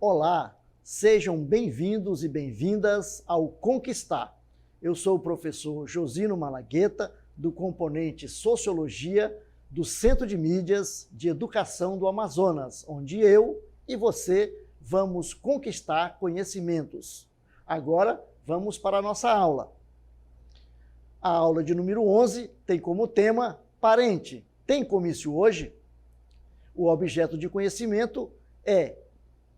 Olá, sejam bem-vindos e bem-vindas ao Conquistar. Eu sou o professor Josino Malagueta, do componente Sociologia do Centro de Mídias de Educação do Amazonas, onde eu e você vamos conquistar conhecimentos. Agora, vamos para a nossa aula. A aula de número 11 tem como tema parente. Tem comício hoje? O objeto de conhecimento é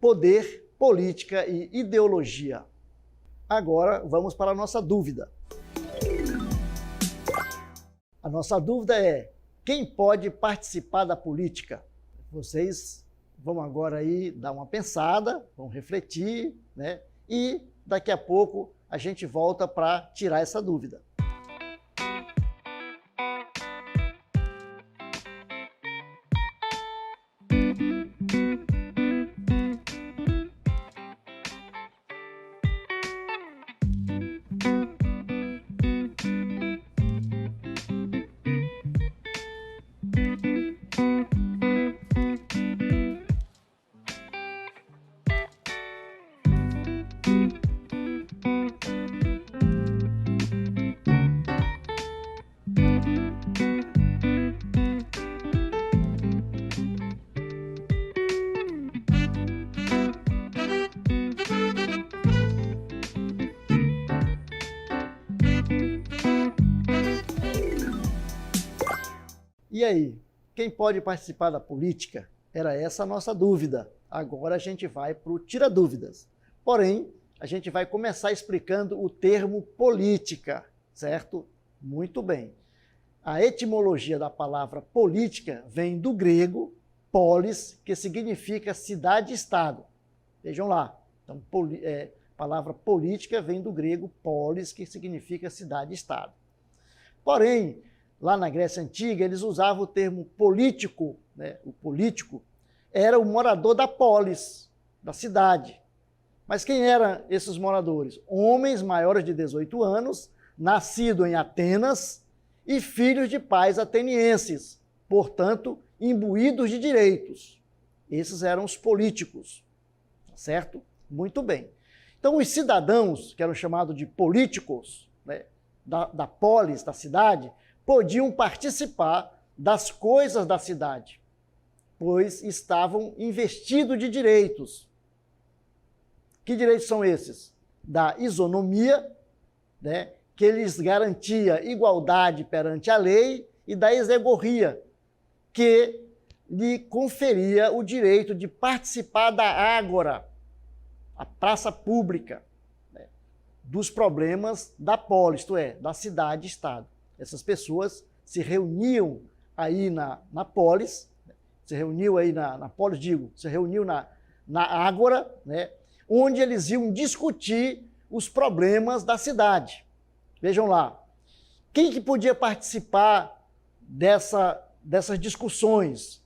poder, política e ideologia. Agora, vamos para a nossa dúvida. A nossa dúvida é: quem pode participar da política? Vocês vão agora aí dar uma pensada, vão refletir, né? E daqui a pouco a gente volta para tirar essa dúvida. E aí, quem pode participar da política? Era essa a nossa dúvida. Agora a gente vai para o Tira Dúvidas. Porém, a gente vai começar explicando o termo política, certo? Muito bem. A etimologia da palavra política vem do grego polis, que significa cidade-estado. Vejam lá. Então, a palavra política vem do grego polis, que significa cidade-estado. Porém, lá na Grécia Antiga, eles usavam o termo político, né? O político era o morador da polis, da cidade. Mas quem eram esses moradores? Homens maiores de 18 anos, nascidos em Atenas e filhos de pais atenienses, portanto, imbuídos de direitos. Esses eram os políticos, certo? Muito bem. Então, os cidadãos, que eram chamados de políticos, né, da polis, da cidade, podiam participar das coisas da cidade, pois estavam investidos de direitos. Que direitos são esses? Da isonomia, né, que lhes garantia igualdade perante a lei, e da exegorria, que lhe conferia o direito de participar da ágora, a praça pública, né, dos problemas da polis, isto é, da cidade-estado. Essas pessoas se reuniam aí na polis, se reuniu aí na polis, se reuniu na ágora, né, onde eles iam discutir os problemas da cidade. Vejam lá, quem que podia participar dessas discussões?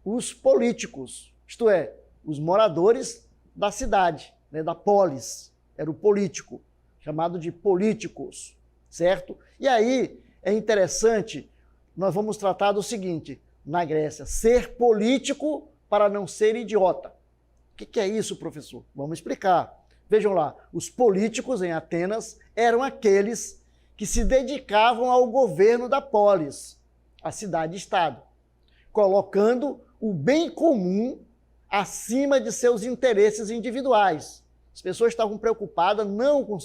Os políticos, isto é, os moradores da cidade, né, da polis, era o político, chamado de políticos, certo? E aí, é interessante, nós vamos tratar do seguinte, na Grécia, ser político para não ser idiota. O que é isso, professor? Vamos explicar. Vejam lá, os políticos em Atenas eram aqueles que se dedicavam ao governo da polis, a cidade-estado, colocando o bem comum acima de seus interesses individuais. As pessoas estavam preocupadas não com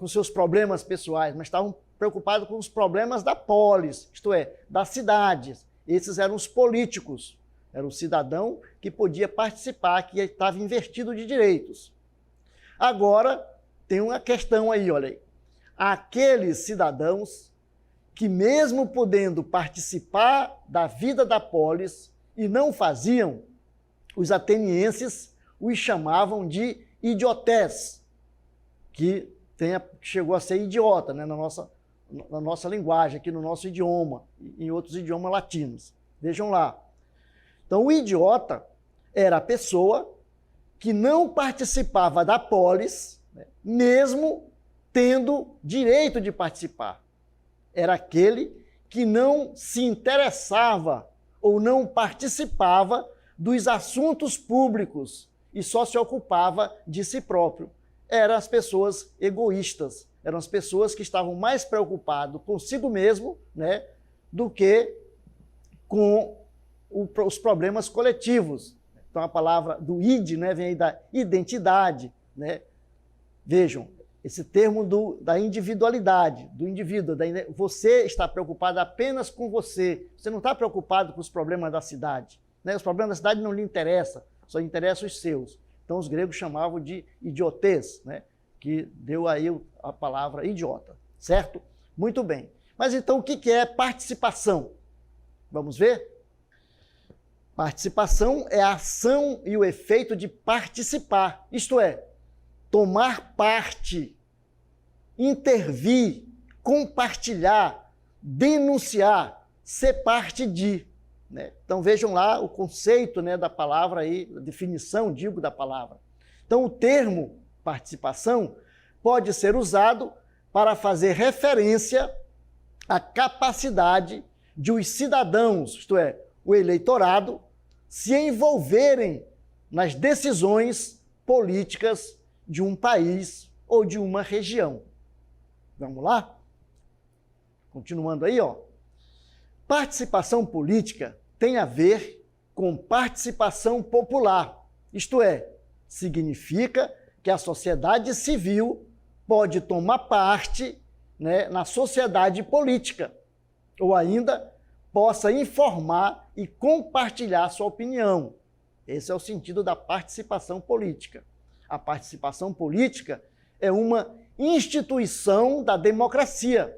seus problemas pessoais, mas estavam preocupados com os problemas da polis, isto é, das cidades. Esses eram os políticos, era o cidadão que podia participar, que estava investido de direitos. Agora, tem uma questão aí, olha aí. Aqueles cidadãos que, mesmo podendo participar da vida da polis e não faziam, os atenienses os chamavam de idiotés, que chegou a ser idiota, né, na nossa linguagem, aqui no nosso idioma, e em outros idiomas latinos. Vejam lá. Então, o idiota era a pessoa que não participava da polis, né, mesmo tendo direito de participar. era aquele que não se interessava ou não participava dos assuntos públicos e só se ocupava de si próprio. Eram as pessoas egoístas, eram as pessoas que estavam mais preocupadas consigo mesmo, né, do que com os problemas coletivos. Então a palavra do id, né, vem aí da identidade, né? Vejam, esse termo da individualidade, do indivíduo. Você está preocupado apenas com você. Você não está preocupado com os problemas da cidade, né? Os problemas da cidade não lhe interessam, só interessam os seus. Então os gregos chamavam de idiotês, né? Que deu aí a palavra idiota, certo? Muito bem. Mas então o que é participação? Vamos ver? Participação é a ação e o efeito de participar, isto é, tomar parte, intervir, compartilhar, denunciar, ser parte de. Né? Então vejam lá o conceito, né, da palavra aí, a definição, digo, da palavra. Então o termo participação pode ser usado para fazer referência à capacidade de os cidadãos, isto é, o eleitorado, se envolverem nas decisões políticas de um país ou de uma região. Vamos lá? Continuando aí, ó. Participação política tem a ver com participação popular, isto é, significa que a sociedade civil pode tomar parte, né, na sociedade política, ou ainda possa informar e compartilhar sua opinião. Esse é o sentido da participação política. A participação política é uma instituição da democracia,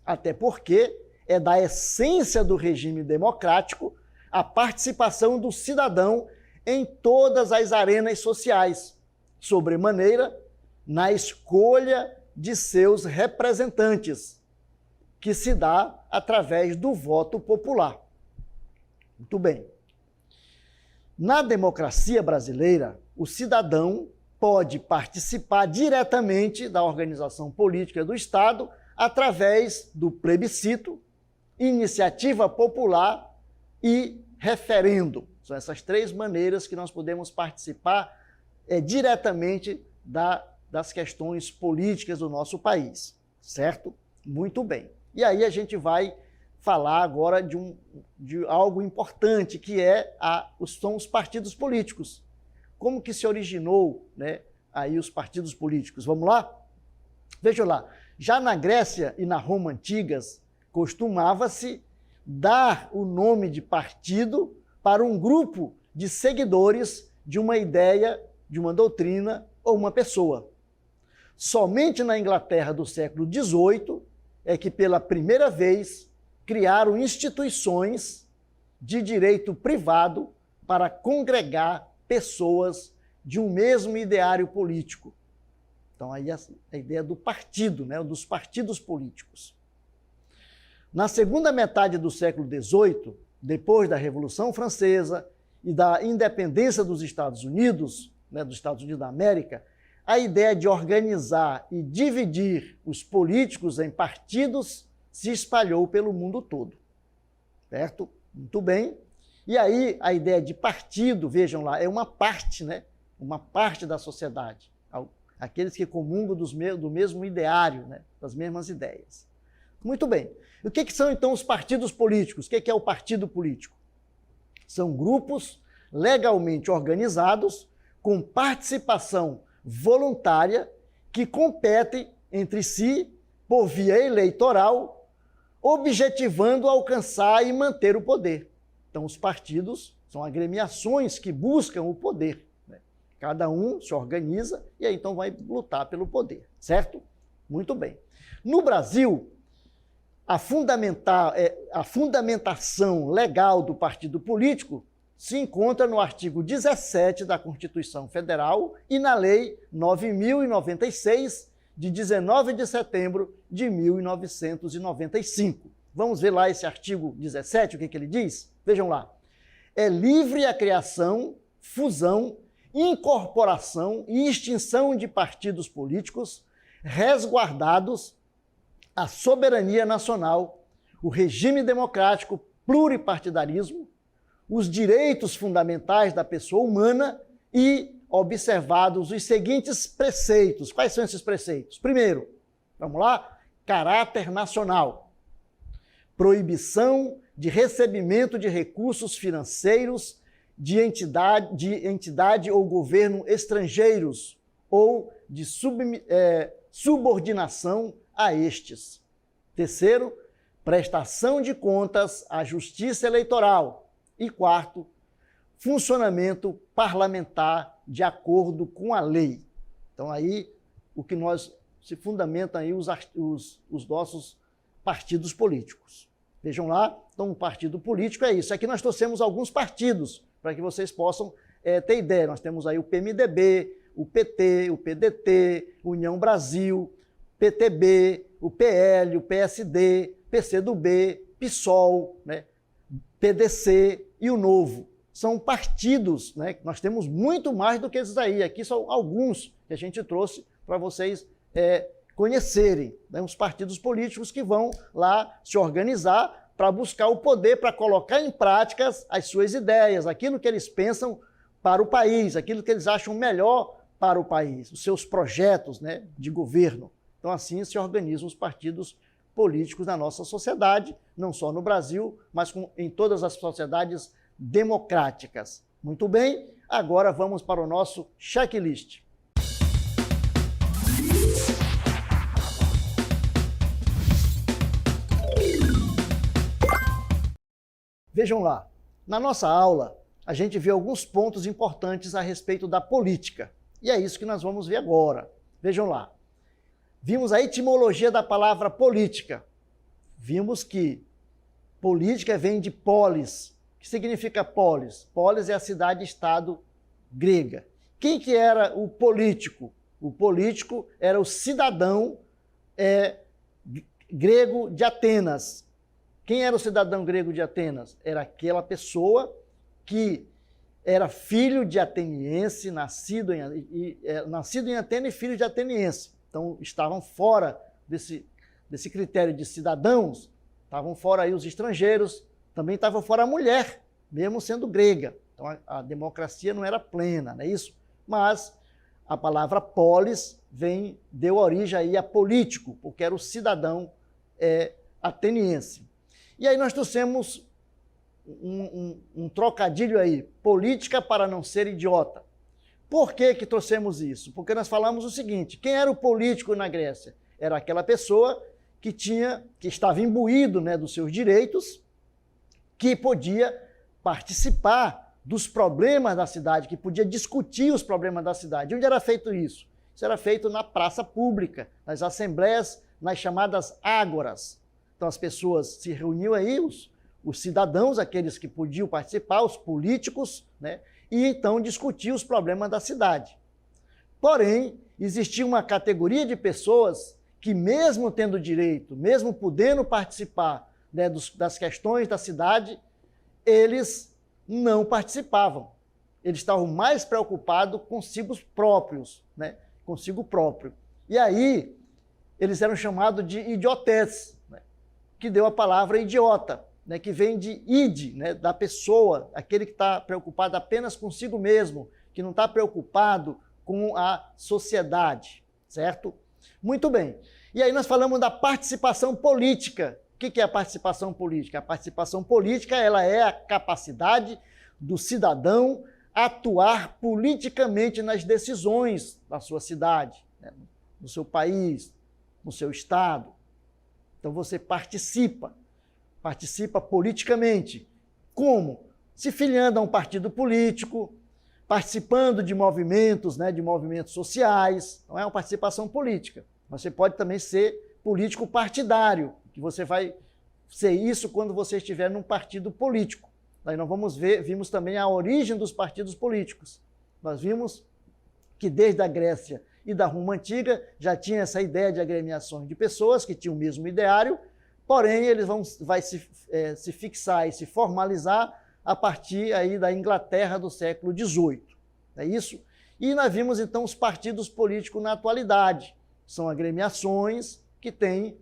até porque é da essência do regime democrático a participação do cidadão em todas as arenas sociais, sobremaneira na escolha de seus representantes, que se dá através do voto popular. Muito bem. Na democracia brasileira, o cidadão pode participar diretamente da organização política do Estado através do plebiscito, iniciativa popular e referendo. São essas três maneiras que nós podemos participar diretamente das questões políticas do nosso país, certo? Muito bem. E aí a gente vai falar agora de algo importante, que são os partidos políticos. Como que se originou, né, aí os partidos políticos? Vamos lá? Veja lá, já na Grécia e na Roma antigas, costumava-se dar o nome de partido para um grupo de seguidores de uma ideia, de uma doutrina ou uma pessoa. Somente na Inglaterra do século XVIII é que pela primeira vez criaram instituições de direito privado para congregar pessoas de um mesmo ideário político. Então aí a ideia do partido, né, dos partidos políticos. Na segunda metade do século XVIII, depois da Revolução Francesa e da independência dos Estados Unidos, né, dos Estados Unidos da América, a ideia de organizar e dividir os políticos em partidos se espalhou pelo mundo todo. Certo? Muito bem. E aí a ideia de partido, vejam lá, é uma parte, né? Uma parte da sociedade. Aqueles que comungam do mesmo ideário, né? Das mesmas ideias. Muito bem. E o que são então os partidos políticos? O que é o partido político? São grupos legalmente organizados com participação voluntária que competem entre si por via eleitoral, objetivando alcançar e manter o poder. Então, os partidos são agremiações que buscam o poder, né? Cada um se organiza e aí então vai lutar pelo poder, certo? Muito bem. No Brasil, a fundamentação legal do partido político se encontra no artigo 17 da Constituição Federal e na Lei 9.096, de 19 de setembro de 1995. Vamos ver lá esse artigo 17, o que ele diz? Vejam lá. É livre a criação, fusão, incorporação e extinção de partidos políticos, resguardados a soberania nacional, o regime democrático, pluripartidarismo, os direitos fundamentais da pessoa humana e observados os seguintes preceitos. Quais são esses preceitos? Primeiro, vamos lá, caráter nacional, proibição de recebimento de recursos financeiros de entidade ou governo estrangeiros ou de subordinação a estes. Terceiro, prestação de contas à Justiça Eleitoral. E quarto, funcionamento parlamentar de acordo com a lei. Então aí o que nós se fundamenta aí os nossos partidos políticos. Vejam lá, então o partido político é isso. Aqui nós trouxemos alguns partidos para que vocês possam ter ideia. Nós temos aí o PMDB, o PT, o PDT, União Brasil, PTB, o PL, o PSD, PCdoB, PSOL, né, PDC e o Novo. São partidos, né, que nós temos muito mais do que esses aí. Aqui são alguns que a gente trouxe para vocês conhecerem, né, os partidos políticos que vão lá se organizar para buscar o poder, para colocar em práticas as suas ideias, aquilo que eles pensam para o país, aquilo que eles acham melhor para o país, os seus projetos, né, de governo. Então assim se organizam os partidos políticos na nossa sociedade, não só no Brasil, mas em todas as sociedades democráticas. Muito bem, agora vamos para o nosso checklist. Vejam lá, na nossa aula a gente vê alguns pontos importantes a respeito da política. E é isso que nós vamos ver agora. Vejam lá. Vimos a etimologia da palavra política. Vimos que política vem de polis. O que significa polis? Polis é a cidade-estado grega. Quem que era o político? O político era o cidadão grego de Atenas. Quem era o cidadão grego de Atenas? Era aquela pessoa que era filho de ateniense, nascido em Atenas e filho de ateniense. Então, estavam fora desse critério de cidadãos, estavam fora aí os estrangeiros, também estava fora a mulher, mesmo sendo grega. Então, a democracia não era plena, não é isso? Mas a palavra polis deu origem aí a político, porque era o cidadão ateniense. E aí nós trouxemos um trocadilho aí, política para não ser idiota. Por que trouxemos isso? Porque nós falamos o seguinte, quem era o político na Grécia? Era aquela pessoa que estava imbuído, né, dos seus direitos, que podia participar dos problemas da cidade, que podia discutir os problemas da cidade. Onde era feito isso? Isso era feito na praça pública, nas assembleias, nas chamadas ágoras. Então as pessoas se reuniam aí, os cidadãos, aqueles que podiam participar, os políticos, né, e então discutir os problemas da cidade. Porém, existia uma categoria de pessoas que, mesmo tendo direito, mesmo podendo participar, né, das questões da cidade, eles não participavam. Eles estavam mais preocupados consigo próprios, né, consigo próprio. E aí, eles eram chamados de idiotes, né, que deu a palavra idiota, né, que vem de id, né, da pessoa, aquele que está preocupado apenas consigo mesmo, que não está preocupado com a sociedade, certo? Muito bem. E aí nós falamos da participação política. O que é a participação política? A participação política, ela é a capacidade do cidadão atuar politicamente nas decisões da sua cidade, né, no seu país, no seu estado. Então você participa politicamente. Como? Se filiando a um partido político, participando de movimentos, né, de movimentos sociais. Não é uma participação política. Você pode também ser político partidário, que você vai ser isso quando você estiver num partido político. Aí nós vimos também a origem dos partidos políticos. Nós vimos que desde a Grécia e da Roma Antiga já tinha essa ideia de agremiações de pessoas que tinham o mesmo ideário, porém eles vão se fixar e se formalizar a partir aí da Inglaterra do século XVIII. É isso? E nós vimos então os partidos políticos na atualidade. São agremiações que têm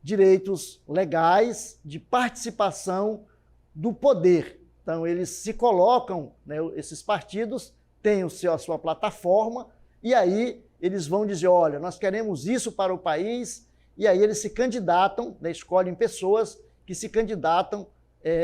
direitos legais de participação do poder. Então, eles se colocam, né, esses partidos têm a sua plataforma, e aí eles vão dizer, olha, nós queremos isso para o país, e aí eles se candidatam, né, escolhem pessoas que se candidatam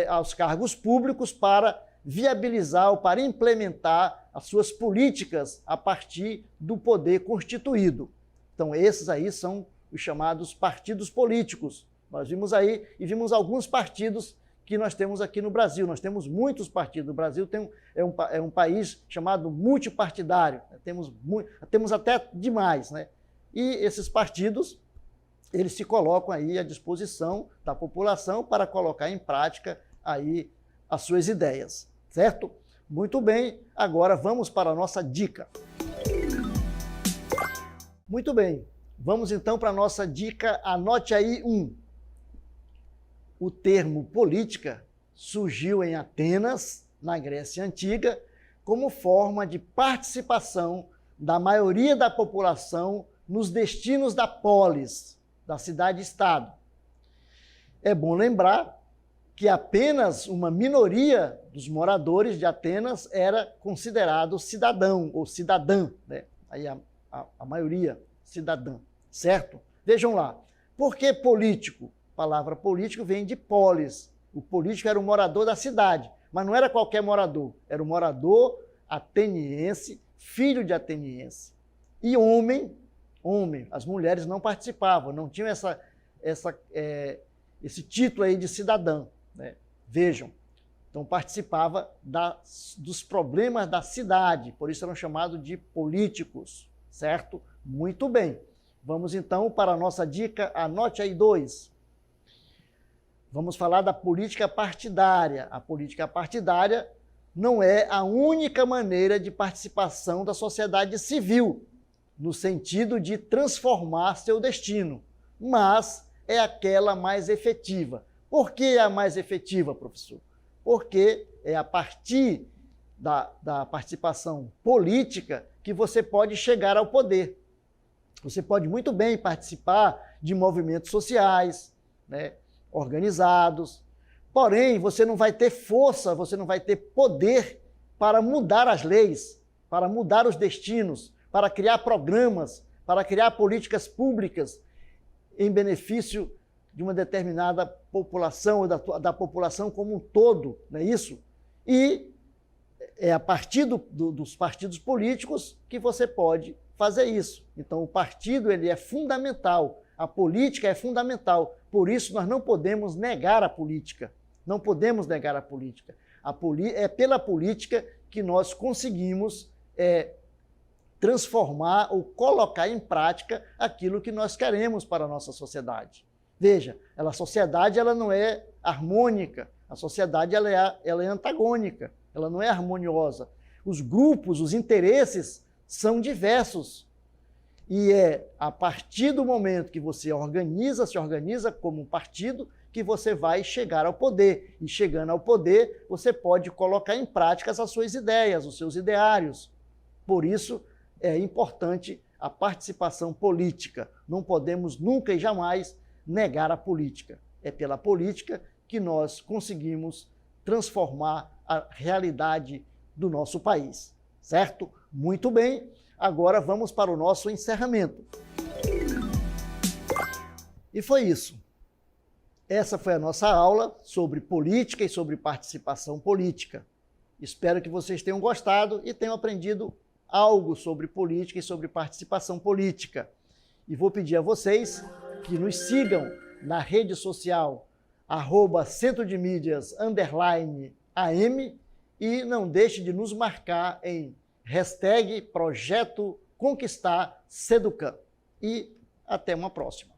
aos cargos públicos para viabilizar ou para implementar as suas políticas a partir do poder constituído. Então, esses aí são os chamados partidos políticos. Nós vimos aí e vimos alguns partidos que nós temos aqui no Brasil. Nós temos muitos partidos. O Brasil é um país chamado multipartidário. Temos até demais, né? E esses partidos, eles se colocam aí à disposição da população para colocar em prática aí as suas ideias, certo? Muito bem, agora vamos para a nossa dica. Muito bem, vamos então para a nossa dica. Anote aí 1. O termo política surgiu em Atenas, na Grécia Antiga, como forma de participação da maioria da população nos destinos da polis, da cidade-estado. É bom lembrar que apenas uma minoria dos moradores de Atenas era considerado cidadão ou cidadã, né? Aí a maioria cidadã, certo? Vejam lá, por que político? A palavra político vem de polis. O político era o morador da cidade, mas não era qualquer morador, era o morador ateniense, filho de ateniense. E homem, as mulheres não participavam, não tinham esse título aí de cidadã, né? Vejam, então participava dos problemas da cidade, por isso eram chamados de políticos, certo? Muito bem, vamos então para a nossa dica, anote aí 2. Vamos falar da política partidária. A política partidária não é a única maneira de participação da sociedade civil, no sentido de transformar seu destino, mas é aquela mais efetiva. Por que é a mais efetiva, professor? Porque é a partir da participação política que você pode chegar ao poder. Você pode muito bem participar de movimentos sociais, né, organizados, porém você não vai ter força, você não vai ter poder para mudar as leis, para mudar os destinos, para criar programas, para criar políticas públicas em benefício de uma determinada população, ou da população como um todo, não é isso? E é a partir dos partidos políticos que você pode fazer isso. Então, o partido ele é fundamental, a política é fundamental, por isso nós não podemos negar a política, não podemos negar a política. É pela política que nós conseguimos transformar ou colocar em prática aquilo que nós queremos para a nossa sociedade. Veja, a sociedade ela não é harmônica, a sociedade ela é antagônica, ela não é harmoniosa. Os grupos, os interesses são diversos. E é a partir do momento que você se organiza como um partido, que você vai chegar ao poder. E chegando ao poder, você pode colocar em prática as suas ideias, os seus ideários. Por isso, é importante a participação política. Não podemos nunca e jamais negar a política. É pela política que nós conseguimos transformar a realidade do nosso país. Certo? Muito bem. Agora vamos para o nosso encerramento. E foi isso. Essa foi a nossa aula sobre política e sobre participação política. Espero que vocês tenham gostado e tenham aprendido algo sobre política e sobre participação política. E vou pedir a vocês que nos sigam na rede social @centrodemídias_AM e não deixe de nos marcar em #Projeto Conquistar Seducan. E até uma próxima.